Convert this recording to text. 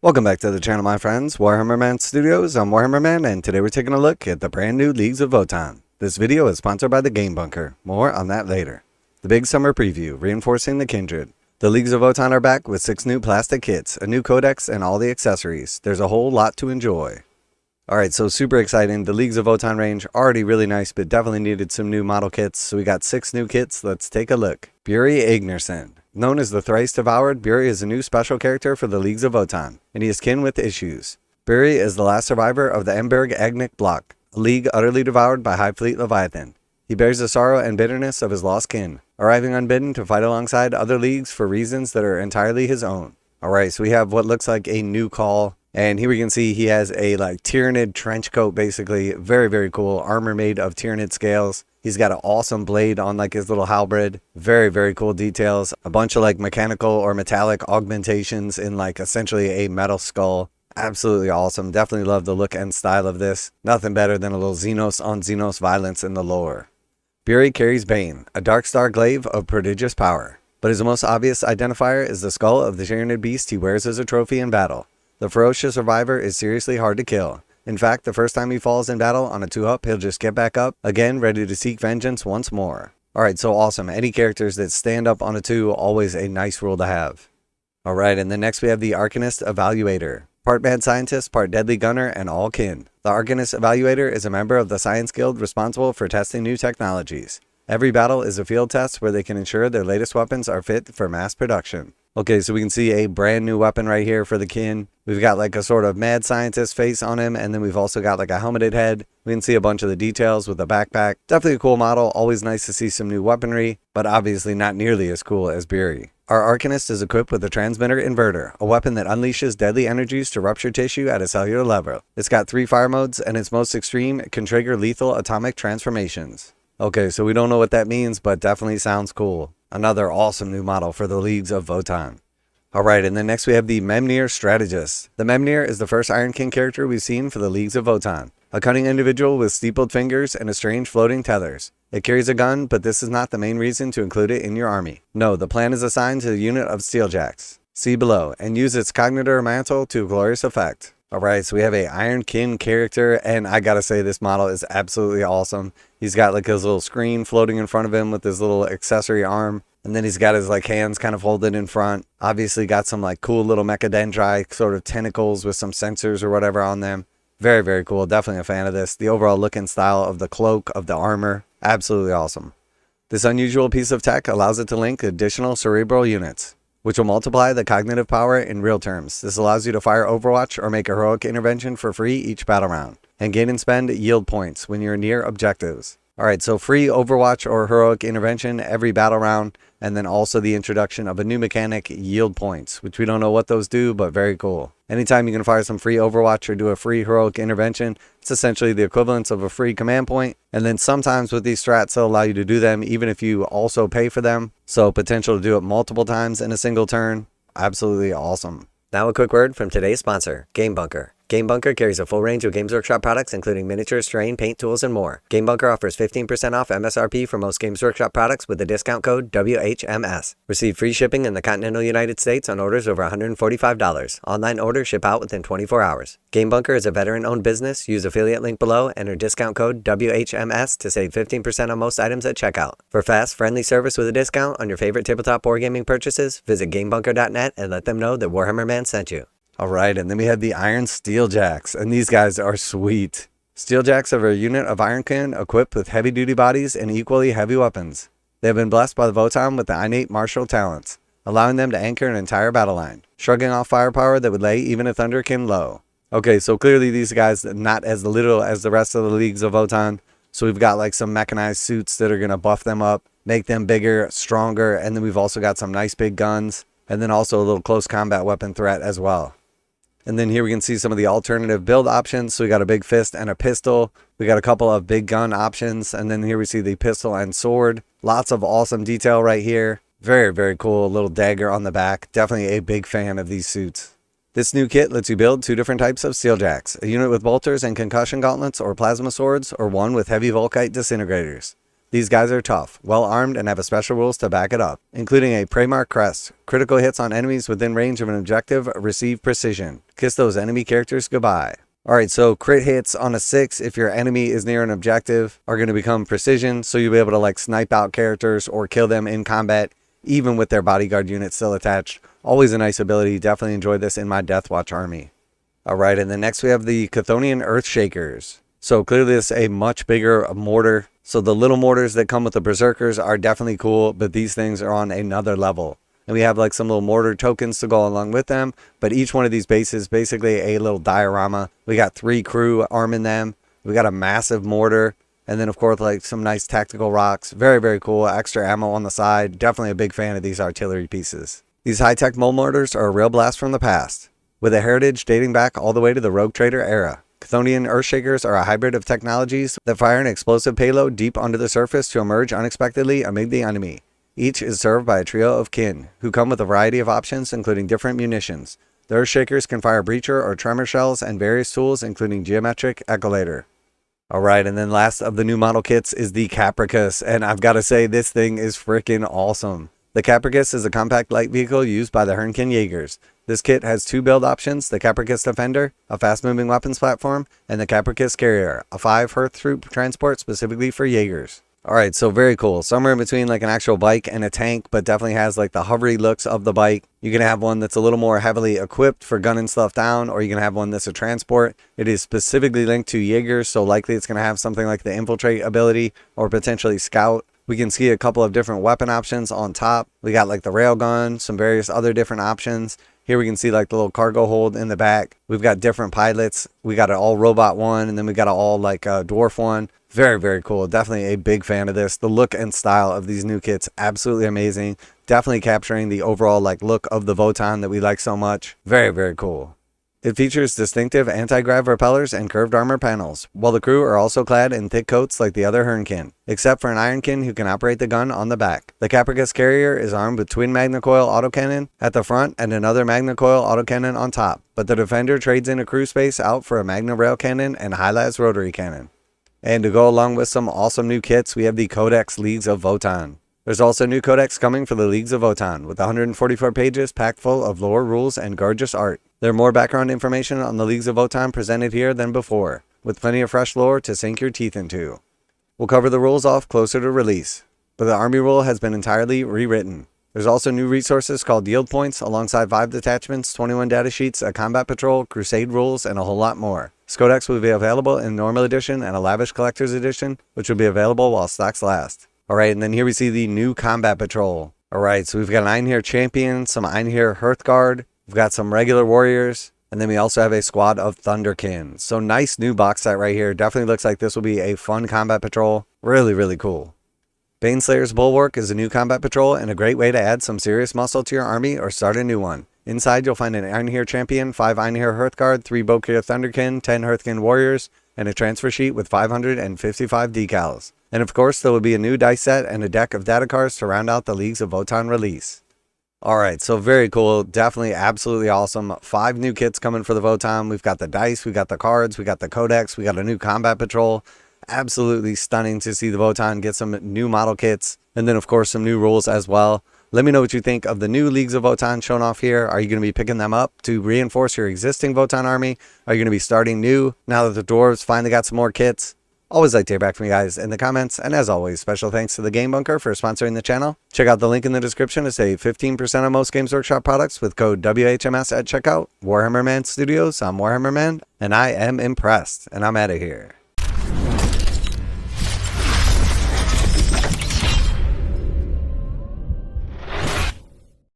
Welcome back to the channel, my friends. Warhammer Man Studios, I'm Warhammer Man, and today we're taking a look at the brand new Leagues of Votann. This video is sponsored by the Game Bunker. More on that later. The big summer preview, reinforcing the kindred. The Leagues of Votann are back with 6 new plastic kits, a new codex, and all the accessories. There's a whole lot to enjoy. Alright, so super exciting. The Leagues of Votann range, already really nice, but definitely needed some new model kits. So we got 6 new kits. Let's take a look. Buri Aegnirssen. Known as the thrice-devoured, Buri is a new special character for the Leagues of Votann, and he is kin with issues. Buri is the last survivor of the Egnirssen block, a league utterly devoured by High Fleet Leviathan. He bears the sorrow and bitterness of his lost kin, arriving unbidden to fight alongside other leagues for reasons that are entirely his own. Alright, so we have what looks like a new call, and here we can see he has a Tyrannid trench coat, basically. Very cool. Armor made of Tyrannid scales. He's got an awesome blade on his little halberd. Very cool details. A bunch of mechanical or metallic augmentations in essentially a metal skull. Absolutely awesome. Definitely love the look and style of this. Nothing better than a little Xenos on Xenos violence in the lore. Buri carries Bane, a dark star glaive of prodigious power. But his most obvious identifier is the skull of the Tyrannid beast he wears as a trophy in battle. The ferocious survivor is seriously hard to kill. In fact, the first time he falls in battle on a 2-up, he'll just get back up, again ready to seek vengeance once more. Alright, so awesome. Any characters that stand up on a 2, always a nice rule to have. Alright, and then next we have the Arkanyst Evaluator. Part mad scientist, part deadly gunner, and all kin. The Arkanyst Evaluator is a member of the Science Guild responsible for testing new technologies. Every battle is a field test where they can ensure their latest weapons are fit for mass production. Okay, so we can see a brand new weapon right here for the kin. We've got a sort of mad scientist face on him, and then we've also got a helmeted head. We can see a bunch of the details with the backpack. Definitely a cool model. Always nice to see some new weaponry, but obviously not nearly as cool as Buri. Our Arkanyst is equipped with a transmitter inverter, a weapon that unleashes deadly energies to rupture tissue at a cellular level. It's got 3 fire modes, and its most extreme can trigger lethal atomic transformations. Okay, so we don't know what that means, but definitely sounds cool. Another awesome new model for the Leagues of Votann. Alright, and then next we have the Memnyr Strategist. The Memnyr is the first Ironkin character we've seen for the Leagues of Votann. A cunning individual with steepled fingers and a strange floating tethers. It carries a gun, but this is not the main reason to include it in your army. No, the plan is assigned to the unit of Steeljacks. See below, and use its cognitor mantle to glorious effect. Alright, so we have a Ironkin character, and I gotta say this model is absolutely awesome. He's got his little screen floating in front of him with his little accessory arm. And then he's got his hands kind of folded in front. Obviously got some cool little mechadendri sort of tentacles with some sensors or whatever on them. Very cool. Definitely a fan of this. The overall look and style of the cloak, of the armor. Absolutely awesome. This unusual piece of tech allows it to link additional cerebral units, which will multiply the cognitive power in real terms. This allows you to fire Overwatch or make a heroic intervention for free each battle round, and gain and spend yield points when you're near objectives. Alright, so free Overwatch or heroic intervention every battle round, and then also the introduction of a new mechanic, yield points, which we don't know what those do, but very cool. Anytime you can fire some free Overwatch or do a free heroic intervention, it's essentially the equivalence of a free command point, and then sometimes with these strats they'll allow you to do them even if you also pay for them, so potential to do it multiple times in a single turn. Absolutely awesome. Now a quick word from today's sponsor, Game Bunker. Game Bunker carries a full range of Games Workshop products, including miniatures, terrain, paint, tools, and more. Game Bunker offers 15% off MSRP for most Games Workshop products with the discount code WHMS. Receive free shipping in the continental United States on orders over $145. Online orders ship out within 24 hours. Game Bunker is a veteran-owned business. Use affiliate link below, enter discount code WHMS to save 15% on most items at checkout. For fast, friendly service with a discount on your favorite tabletop wargaming purchases, visit GameBunker.net and let them know that Warhammer Man sent you. Alright, and then we have the Ironkin Steeljacks, and these guys are sweet. Steeljacks are a unit of Ironkin equipped with heavy-duty bodies and equally heavy weapons. They have been blessed by the Votann with the innate martial talents, allowing them to anchor an entire battle line, shrugging off firepower that would lay even a Thunderkin low. Okay, so clearly these guys not as little as the rest of the Leagues of Votann, so we've got some mechanized suits that are going to buff them up, make them bigger, stronger, and then we've also got some nice big guns, and then also a little close combat weapon threat as well. And then here we can see some of the alternative build options. So we got a big fist and a pistol. We got a couple of big gun options. And then here we see the pistol and sword. Lots of awesome detail right here. Very cool. Little dagger on the back. Definitely a big fan of these suits. This new kit lets you build 2 different types of Steeljacks. A unit with bolters and concussion gauntlets or plasma swords, or one with heavy volkite disintegrators. These guys are tough, well armed, and have special rules to back it up, including a Praemark crest. Critical hits on enemies within range of an objective receive precision. Kiss those enemy characters goodbye. Alright, so crit hits on a 6 if your enemy is near an objective are going to become precision, so you'll be able to like snipe out characters or kill them in combat, even with their bodyguard unit still attached. Always a nice ability, definitely enjoyed this in my Deathwatch army. Alright, and then next we have the Cthonian Earthshakers. So clearly this is a much bigger mortar. So the little mortars that come with the Berserkers are definitely cool, but these things are on another level. And we have like some little mortar tokens to go along with them, but each one of these bases basically a little diorama. We got 3 crew arming them. We got a massive mortar, and then of course like some nice tactical rocks. Very, very cool. Extra ammo on the side. Definitely a big fan of these artillery pieces. These high-tech mole mortars are a real blast from the past, with a heritage dating back all the way to the Rogue Trader era. Cthonian Earthshakers are a hybrid of technologies that fire an explosive payload deep under the surface to emerge unexpectedly amid the enemy. Each is served by a trio of kin, who come with a variety of options including different munitions. The Earthshakers can fire breacher or tremor shells and various tools including geometric echolator. Alright, and then last of the new model kits is the Kapricus, and I've got to say this thing is freaking awesome. The Kapricus is a compact light vehicle used by the Ironkin Jaegers. This kit has 2 build options, the Kapricus Defender, a fast-moving weapons platform, and the Kapricus Carrier, a 5 Hearth troop transport specifically for Jaegers. Alright, so very cool. Somewhere in between like an actual bike and a tank, but definitely has like the hovery looks of the bike. You can have one that's a little more heavily equipped for gunning stuff down, or you can have one that's a transport. It is specifically linked to Jaegers, so likely it's going to have something like the infiltrate ability or potentially scout. We can see a couple of different weapon options on top. We got like the railgun, some various other different options. Here we can see like the little cargo hold in the back. We've got different pilots. We got an all robot one, and then we got an all like dwarf one. Very, very cool. Definitely a big fan of this. The look and style of these new kits, absolutely amazing. Definitely capturing the overall like look of the Votann that we like so much. Very, very cool. It features distinctive anti-grav repellers and curved armor panels, while the crew are also clad in thick coats like the other Ironkin, except for an Ironkin who can operate the gun on the back. The Kapricus Carrier is armed with twin magna-coil autocannon at the front and another magna-coil autocannon on top, but the Defender trades in a crew space out for a magna rail cannon and high-las rotary cannon. And to go along with some awesome new kits, we have the Codex Leagues of VOTANN. There's also a new codex coming for the Leagues of VOTANN, with 144 pages packed full of lore, rules, and gorgeous art. There are more background information on the Leagues of VOTANN presented here than before, with plenty of fresh lore to sink your teeth into. We'll cover the rules off closer to release, but the army rule has been entirely rewritten. There's also new resources called yield points, alongside 5 detachments, 21 datasheets, a combat patrol, crusade rules, and a whole lot more. This codex will be available in normal edition and a lavish collector's edition, which will be available while stocks last. Alright, and then here we see the new combat patrol. Alright, so we've got an Einherjar champion, some Einherjar Hearthguard, we've got some regular warriors, and then we also have a squad of Thunderkin. So nice new box set right here. Definitely looks like this will be a fun combat patrol. Really, really cool. Baneslayer's Bulwark is a new combat patrol and a great way to add some serious muscle to your army or start a new one. Inside you'll find an Einherjar champion, 5 Einherjar Hearthguard, 3 Bokir Thunderkin, 10 Hearthkin warriors, and a transfer sheet with 555 decals. And of course, there will be a new dice set and a deck of data cards to round out the Leagues of VOTANN release. Alright, so very cool. Definitely absolutely awesome. 5 new kits coming for the VOTANN. We've got the dice, we got the cards, we got the codex, we got a new combat patrol. Absolutely stunning to see the VOTANN get some new model kits. And then of course some new rules as well. Let me know what you think of the new Leagues of VOTANN shown off here. Are you going to be picking them up to reinforce your existing VOTANN army? Are you going to be starting new now that the dwarves finally got some more kits? Always like to hear back from you guys in the comments, and as always, special thanks to the Game Bunker for sponsoring the channel. Check out the link in the description to save 15% on most Games Workshop products with code WHMS at checkout. Warhammer Man Studios, I'm Warhammer Man, and I am impressed, and I'm out of here.